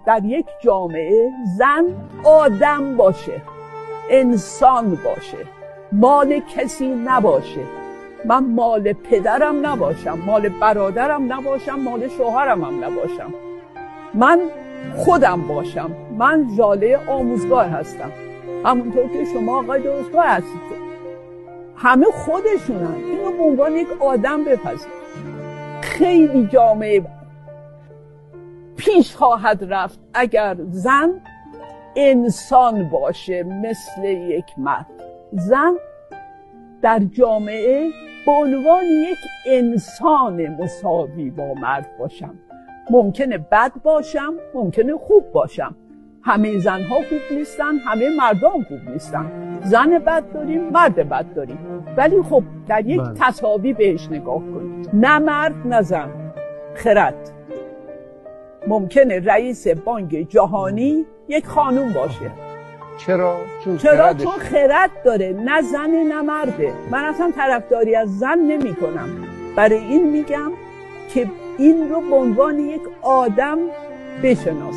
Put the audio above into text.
در یک جامعه زن آدم باشه، انسان باشه، مال کسی نباشه. من مال پدرم نباشم، مال برادرم نباشم، مال شوهرم هم نباشم. من خودم باشم. من ژاله آموزگار هستم، همونطور که شما آقای دانشگاه هستید. همه خودشونن. اینو به عنوان یک آدم بپذیر. خیلی جامعه پیش خواهد رفت اگر زن انسان باشه مثل یک مرد. زن در جامعه به عنوان یک انسان مساوی با مرد باشم. ممکنه بد باشم، ممکنه خوب باشم. همه زنها خوب نیستن، همه مردان خوب نیستن. زن بد داریم، مرد بد داریم، ولی خب در یک تساوی بهش نگاه کنید. نه مرد نه زن. خرد. ممکنه رئیس بانک جهانی یک خانوم باشه. چرا؟ چون خرد داره. نه زن نه مرده. من اصلا طرفداری از زن نمی کنم. برای این میگم که این رو به عنوان یک آدم بشناس.